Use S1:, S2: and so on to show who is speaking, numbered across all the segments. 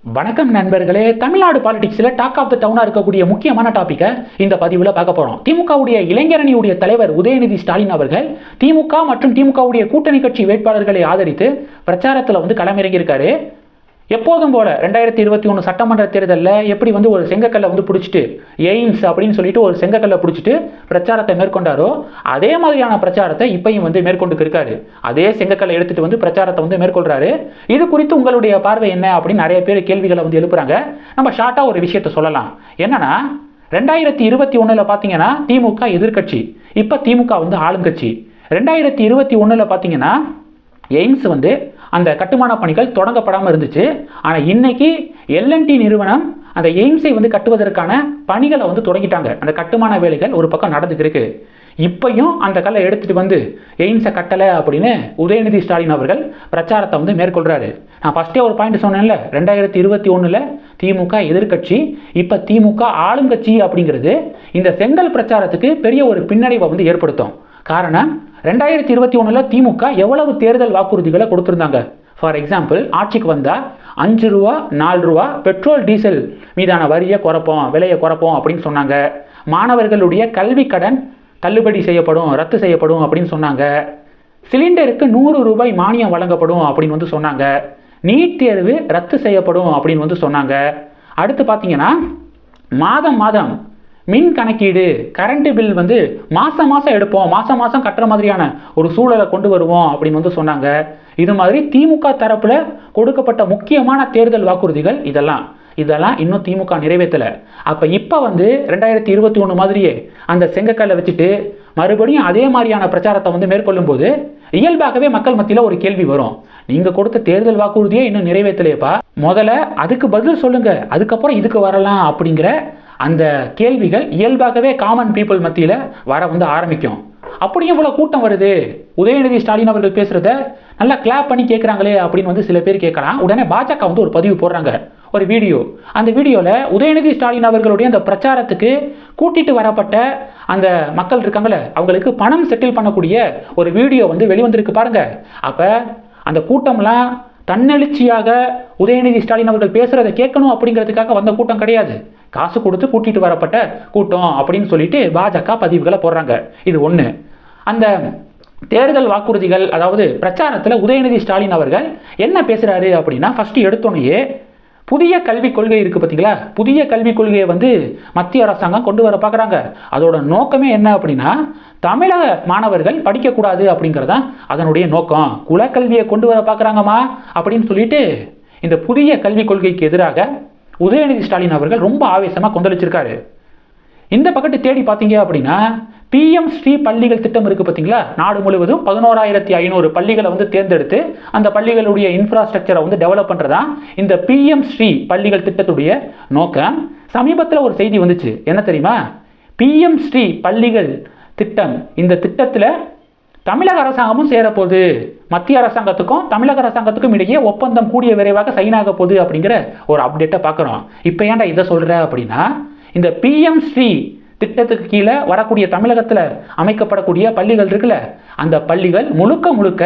S1: வணக்கம் நண்பர்களே. Tamil Nadu பாலிடிக்ஸில் talk of the டவுனாக இருக்கக்கூடிய முக்கியமான டாப்பிக்கை இந்த பதிவில் பார்க்க போகிறோம். திமுகவுடைய இளைஞரணியுடைய தலைவர் உதயநிதி ஸ்டாலின் அவர்கள் திமுக மற்றும் திமுகவுடைய கூட்டணி கட்சி வேட்பாளர்களை ஆதரித்து பிரச்சாரத்தில் களமிறங்கியிருக்காரு. எப்போதும் போல 2021 சட்டமன்ற தேர்தலில் எப்படி ஒரு செங்கக்கல்லை பிடிச்சிட்டு எய்ம்ஸ் அப்படின்னு சொல்லிட்டு ஒரு செங்கக்கல்லை பிடிச்சிட்டு பிரச்சாரத்தை மேற்கொண்டாரோ அதே மாதிரியான பிரச்சாரத்தை இப்பயும் மேற்கொண்டு இருக்காரு. அதே செங்கக்கல்லை எடுத்துட்டு பிரச்சாரத்தை மேற்கொள்றாரு. இது குறித்து உங்களுடைய பார்வை என்ன அப்படின்னு நிறைய பேர் கேள்விகளை எழுப்புறாங்க. நம்ம ஷார்ட்டா ஒரு விஷயத்தை சொல்லலாம். என்னன்னா 2021 பார்த்தீங்கன்னா திமுக எதிர்கட்சி, இப்ப திமுக ஆளுங்கட்சி. 2021 பார்த்தீங்கன்னா எய்ம்ஸ் அந்த கட்டுமான பணிகள் தொடங்கப்படாமல் இருந்துச்சு. ஆனால் இன்னைக்கு எல்என்டி நிறுவனம் அந்த எய்ம்ஸை கட்டுவதற்கான பணிகளை தொடங்கிட்டாங்க. அந்த கட்டுமான வேலைகள் ஒரு பக்கம் நடந்துட்டு இருக்கு. இப்பையும் அந்த கல்லை எடுத்துட்டு எய்ம்ஸை கட்டலை அப்படின்னு உதயநிதி ஸ்டாலின் அவர்கள் பிரச்சாரத்தை மேற்கொள்றாரு. நான் ஃபர்ஸ்டே ஒரு பாயிண்ட் சொன்னேன்ல, 2021 திமுக எதிர்கட்சி, இப்ப திமுக ஆளுங்கட்சி அப்படிங்கிறது இந்த செங்கல் பிரச்சாரத்துக்கு பெரிய ஒரு பின்னடைவை ஏற்படுத்தும். காரணம், 2021 திமுக எவ்வளவு தேர்தல் வாக்குறுதிகளை கொடுத்திருந்தாங்க. ஃபார் எக்ஸாம்பிள், ஆட்சிக்கு வந்தா 5 ரூபா 4 ரூபா பெட்ரோல் டீசல் மீதான வரியை குறைப்போம், விலையை குறைப்போம் அப்படின்னு சொன்னாங்க. மாணவர்களுடைய கல்வி கடன் தள்ளுபடி செய்யப்படும், ரத்து செய்யப்படும் அப்படின்னு சொன்னாங்க. சிலிண்டருக்கு 100 ரூபாய் மானியம் வழங்கப்படும் அப்படின்னு சொன்னாங்க. நீட் தேர்வு ரத்து செய்யப்படும் அப்படின்னு சொன்னாங்க. அடுத்து பார்த்தீங்கன்னா மாதம் மாதம் மின் கணக்கீடு, கரண்ட் பில் மாசம் மாசம் எடுப்போம், மாசம் மாசம் கட்டுற மாதிரியான ஒரு சூழலை கொண்டு வருவோம் அப்படின்னு சொன்னாங்க. இது மாதிரி திமுக தரப்புல கொடுக்கப்பட்ட முக்கியமான தேர்தல் வாக்குறுதிகள் இதெல்லாம் இன்னும் திமுக நிறைவேற்றல. அப்ப இப்ப 2021 மாதிரியே அந்த செங்கக்கல்லை வச்சுட்டு மறுபடியும் அதே மாதிரியான பிரச்சாரத்தை மேற்கொள்ளும் போது இயல்பாகவே மக்கள் மத்தியில ஒரு கேள்வி வரும். நீங்க கொடுத்த தேர்தல் வாக்குறுதியே இன்னும் நிறைவேற்றலையப்பா, முதல்ல அதுக்கு பதில் சொல்லுங்க, அதுக்கப்புறம் இதுக்கு வரலாம் அப்படிங்கிற அந்த கேள்விகள் இயல்பாகவே காமன் பீப்புள் மத்தியில வர ஆரம்பிக்கும். அப்படி எவ்வளவு கூட்டம் வருது, உதயநிதி ஸ்டாலின் அவர்கள் பேசுறத நல்லா கிளாப் பண்ணி கேட்கறாங்களே அப்படின்னு சில பேர் கேட்கலாம். உடனே பாஜக ஒரு பதிவு போடுறாங்க, ஒரு வீடியோ. அந்த வீடியோல உதயநிதி ஸ்டாலின் அவர்களுடைய அந்த பிரச்சாரத்துக்கு கூட்டிட்டு வரப்பட்ட அந்த மக்கள் இருக்காங்களே, அவங்களுக்கு பணம் செட்டில் பண்ணக்கூடிய ஒரு வீடியோ வெளிவந்திருக்கு பாருங்க. அப்ப அந்த கூட்டம்லாம் தன்னெழுச்சியாக உதயநிதி ஸ்டாலின் அவர்கள் பேசுறதை கேட்கணும் அப்படிங்கிறதுக்காக வந்த கூட்டம் கிடையாது, காசு கொடுத்து கூட்டிட்டு வரப்பட்ட கூட்டம் அப்படின்னு சொல்லிட்டு பாஜக பதிவுகளை போடுறாங்க. இது ஒண்ணு. அந்த தேர்தல் வாக்குறுதிகள், அதாவது பிரச்சாரத்தில் உதயநிதி ஸ்டாலின் அவர்கள் என்ன பேசுறாரு அப்படின்னா, ஃபர்ஸ்ட் எடுத்தோன்னே புதிய கல்விக் கொள்கை இருக்கு பார்த்தீங்களா, புதிய கல்விக் கொள்கையை மத்திய அரசாங்கம் கொண்டு வர பார்க்குறாங்க. அதோட நோக்கமே என்ன அப்படின்னா, தமிழக மாணவர்கள் படிக்கக்கூடாது அப்படிங்கிறதா அதனுடைய நோக்கம். குலக்கல்வியை கொண்டு வர பார்க்குறாங்கம்மா அப்படின்னு சொல்லிட்டு இந்த புதிய கல்விக் கொள்கைக்கு எதிராக உதயநிதி ஸ்டாலின் அவர்கள் ரொம்ப ஆவேசமாக கொந்தளிச்சிருக்காரு. இந்த பக்கத்து தேடி பார்த்தீங்க அப்படின்னா PM ஸ்ரீ பள்ளிகள் திட்டம் இருக்கு பார்த்தீங்களா, நாடு முழுவதும் 11,500 பள்ளிகளை தேர்ந்தெடுத்து அந்த பள்ளிகளுடைய இன்ஃப்ராஸ்ட்ரக்சரை டெவலப் பண்ணுறதா இந்த PM ஸ்ரீ பள்ளிகள் திட்டத்துடைய நோக்கம். சமீபத்தில் ஒரு செய்தி வந்துச்சு, என்ன தெரியுமா? PM ஸ்ரீ பள்ளிகள் திட்டம், இந்த திட்டத்தில் தமிழக அரசாங்கமும் சேரப்போகுது, மத்திய அரசாங்கத்துக்கும் தமிழக அரசாங்கத்துக்கும் இடையே ஒப்பந்தம் கூடிய விரைவாக சைன் ஆக போகுது அப்படிங்கிற ஒரு அப்டேட்டை பார்க்குறோம். இப்போ ஏன்டா இதை சொல்கிற அப்படின்னா, இந்த PM ஸ்ரீ திட்டத்துக்கு கீழே வரக்கூடிய தமிழகத்தில் அமைக்கப்படக்கூடிய பள்ளிகள் இருக்குல்ல, அந்த பள்ளிகள் முழுக்க முழுக்க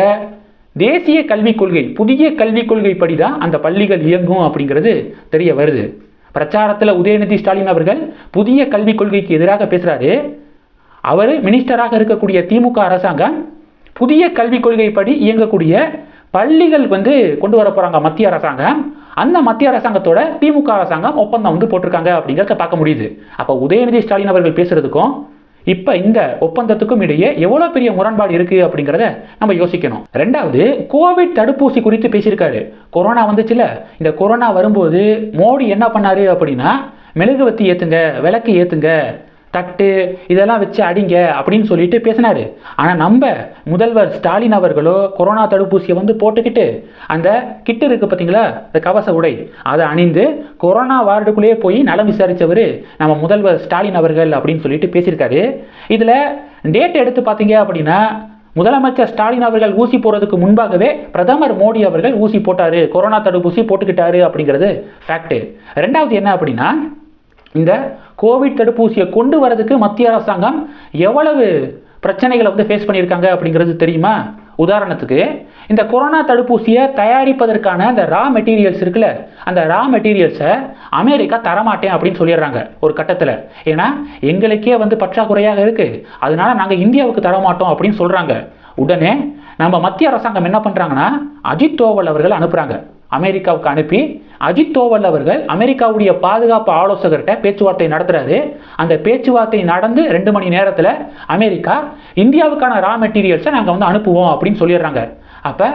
S1: தேசிய கல்விக் கொள்கை, புதிய கல்விக் கொள்கை படிதான் அந்த பள்ளிகள் இயங்கும் அப்படிங்கிறது தெரிய வருது. பிரச்சாரத்தில் உதயநிதி ஸ்டாலின் அவர்கள் புதிய கல்விக் கொள்கைக்கு எதிராக பேசுறாரு. அவர் மினிஸ்டராக இருக்கக்கூடிய திமுக அரசாங்கம் புதிய கல்விக் கொள்கை படி இயங்கக்கூடிய பள்ளிகள் கொண்டு வர போறாங்க மத்திய அரசாங்கம். அந்த மத்திய அரசாங்கத்தோட திமுக அரசாங்கம் ஒப்பந்தம் போட்டிருக்காங்க அப்படிங்கிறத பார்க்க முடியுது. அப்ப உதயநிதி ஸ்டாலின் அவர்கள் பேசுறதுக்கும் இப்ப இந்த ஒப்பந்தத்துக்கும் இடையே எவ்வளவு பெரிய முரண்பாடு இருக்கு அப்படிங்கிறத நம்ம யோசிக்கணும். ரெண்டாவது, கோவிட் தடுப்பூசி குறித்து பேசியிருக்காரு. கொரோனா வந்துச்சுல, இந்த கொரோனா வரும்போது மோடி என்ன பண்ணாரு அப்படின்னா, மெழுகுவத்தி ஏத்துங்க, விளக்கு ஏத்துங்க, தட்டு இதெல்லாம் வச்சு அடிங்க அப்படின்னு சொல்லிட்டு பேசினாரு. ஆனால் நம்ம முதல்வர் ஸ்டாலின் அவர்களோ கொரோனா தடுப்பூசியை போட்டுக்கிட்டு அந்த கிட்டு இருக்கு பார்த்தீங்களா, இந்த கவச உடை, அதை அணிந்து கொரோனா வார்டுக்குள்ளேயே போய் நலம் விசாரித்தவர் நம்ம முதல்வர் ஸ்டாலின் அவர்கள் அப்படின்னு சொல்லிட்டு பேசியிருக்காரு. இதில் டேட் எடுத்து பார்த்தீங்க அப்படின்னா, முதலமைச்சர் ஸ்டாலின் அவர்கள் ஊசி போடுறதுக்கு முன்பாகவே பிரதமர் மோடி அவர்கள் ஊசி போட்டாரு, கொரோனா தடுப்பூசி போட்டுக்கிட்டாரு அப்படிங்கிறது ஃபேக்ட். ரெண்டாவது என்ன அப்படின்னா, இந்த கோவிட் தடுப்பூசியை கொண்டு வரதுக்கு மத்திய அரசாங்கம் எவ்வளவு பிரச்சனைகளை ஃபேஸ் பண்ணியிருக்காங்க அப்படிங்கிறது தெரியுமா? உதாரணத்துக்கு இந்த கொரோனா தடுப்பூசியை தயாரிப்பதற்கான அந்த ரா மெட்டீரியல்ஸ் இருக்குல்ல, அந்த ரா மெட்டீரியல்ஸை அமெரிக்கா தரமாட்டேன் அப்படின்னு சொல்லிடுறாங்க ஒரு கட்டத்தில். ஏன்னா எங்களுக்கே பற்றாக்குறையாக இருக்குது, அதனால நாங்கள் இந்தியாவுக்கு தரமாட்டோம் அப்படின்னு சொல்கிறாங்க. உடனே நம்ம மத்திய அரசாங்கம் என்ன பண்ணுறாங்கன்னா அஜித் தோவல் அவர்கள் அனுப்புகிறாங்க அமெரிக்காவுக்கு. அனுப்பி அஜித் தோவல் அவர்கள் அமெரிக்காவுடைய பாதுகாப்பு ஆலோசகர்கிட்ட பேச்சுவார்த்தை நடத்துறாரு. அந்த பேச்சுவார்த்தை நடந்து 2 மணி நேரத்தில் அமெரிக்கா இந்தியாவுக்கான ரா மெட்டீரியல்ஸை நாங்கள் அனுப்புவோம் அப்படின்னு சொல்லிடுறாங்க. அப்போ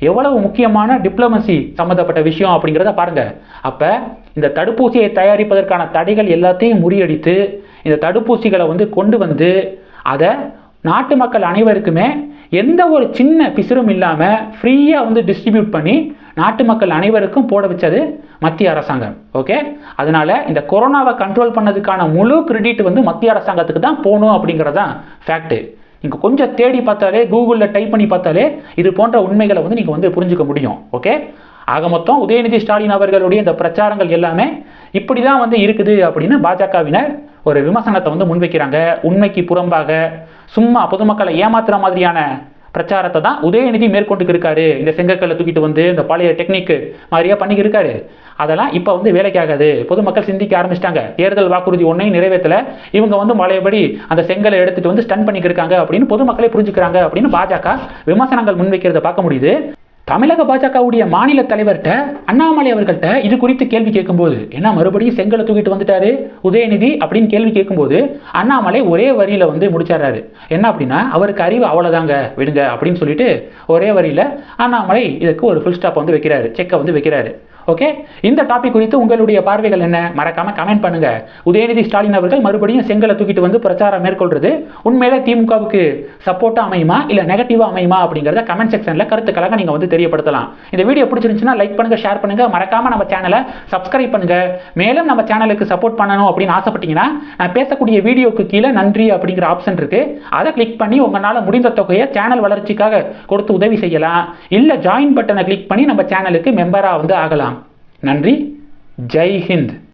S1: எவ்வளவு முக்கியமான டிப்ளமசி சம்மந்தப்பட்ட விஷயம் அப்படிங்கிறத பாருங்க. அப்போ இந்த தடுப்பூசியை தயாரிப்பதற்கான தடைகள் எல்லாத்தையும் முறியடித்து இந்த தடுப்பூசிகளை கொண்டு வந்து அதை நாட்டு மக்கள் அனைவருக்குமே எந்த ஒரு சின்ன பிசுறும் இல்லாமல் ஃப்ரீயாக டிஸ்ட்ரிபியூட் பண்ணி நாட்டு மக்கள் அனைவருக்கும் போட வச்சது மத்திய அரசாங்கம். ஓகே, அதனால இந்த கொரோனாவை கண்ட்ரோல் பண்ணதுக்கான முழு கிரெடிட் மத்திய அரசாங்கத்துக்கு தான் போகணும் அப்படிங்கிறது தான் ஃபேக்ட். நீங்கள் கொஞ்சம் தேடி பார்த்தாலே, கூகுளில் டைப் பண்ணி பார்த்தாலே இது போன்ற உண்மைகளை நீங்கள் புரிஞ்சுக்க முடியும். ஓகே, ஆக மொத்தம் உதயநிதி ஸ்டாலின் அவர்களுடைய இந்த பிரச்சாரங்கள் எல்லாமே இப்படி தான் இருக்குது அப்படின்னு பாஜகவினர் ஒரு விமர்சனத்தை முன்வைக்கிறாங்க. உண்மைக்கு புறம்பாக சும்மா பொதுமக்களை ஏமாத்துற மாதிரியான பிரச்சாரத்தை தான் உதயநிதி மேற்கொண்டு இருக்காரு. இந்த செங்கக்கல்லை தூக்கிட்டு இந்த பழைய டெக்னிக்கு மாதிரியா பண்ணிக்கிட்டு இருக்காரு. அதெல்லாம் இப்போ வேலைக்காகாது. பொதுமக்கள் சிந்திக்க ஆரம்பிச்சிட்டாங்க. தேர்தல் வாக்குறுதி ஒன்றையும் நிறைவேற்றல, இவங்க மழையபடி அந்த செங்கலை எடுத்துட்டு ஸ்டன் பண்ணிக்கிருக்காங்க அப்படின்னு பொதுமக்களே புரிஞ்சுக்கிறாங்க அப்படின்னு பாஜக விமர்சனங்கள் முன்வைக்கிறத பார்க்க முடியுது. தமிழக பாஜகவுடைய மாநில தலைவர்கிட்ட அண்ணாமலை அவர்கள்ட்ட இது குறித்து கேள்வி கேட்கும்போது, என்ன மறுபடியும் செங்கலை தூக்கிட்டு வந்துட்டாரு உதயநிதி அப்படின்னு கேள்வி கேட்கும்போது அண்ணாமலை ஒரே வரியில முடிச்சாரு. என்ன அப்படின்னா, அவருக்கு அறிவு அவ்வளவுதாங்க விடுங்க அப்படின்னு சொல்லிட்டு ஒரே வரியில அண்ணாமலை இதுக்கு ஒரு ஃபுல் ஸ்டாப் வைக்கிறாரு, செக்கை வைக்கிறாரு. ஓகே, இந்த டாபிக் குறித்து உங்களுடைய பார்வைகள் என்ன? மறக்காம கமெண்ட் பண்ணுங்க. உதயநிதி ஸ்டாலின் அவர்கள் மறுபடியும் செங்கலை தூக்கிட்டு பிரச்சாரம் மேற்கொள்றது உண்மையிலே திமுகவுக்கு சப்போர்ட்டா அமையுமா இல்ல நெகட்டிவா அமையுமா அப்படிங்கறத கமெண்ட் செக்ஷன்ல கருத்துக்களாக நீங்க தெரியப்படுத்தலாம். இந்த வீடியோ பிடிச்சிருந்துச்சுன்னா லைக் பண்ணுங்க, ஷேர் பண்ணுங்க, மறக்காம நம்ம சேனலை சப்ஸ்கிரைப் பண்ணுங்க. மேலும் நம்ம சேனலுக்கு சப்போர்ட் பண்ணணும் அப்படின்னு ஆசைப்பட்டீங்கன்னா நான் பேசக்கூடிய வீடியோக்கு கீழே நன்றி அப்படிங்கிற ஆப்ஷன் இருக்கு, அதை கிளிக் பண்ணி உங்களால முடிந்த தொகையை சேனல் வளர்ச்சிக்காக கொடுத்து உதவி செய்யலாம். இல்ல ஜாயின் பட்டனை கிளிக் பண்ணி நம்ம சேனலுக்கு மெம்பரா ஆகலாம். நன்றி. ஜெய் ஹிந்த்.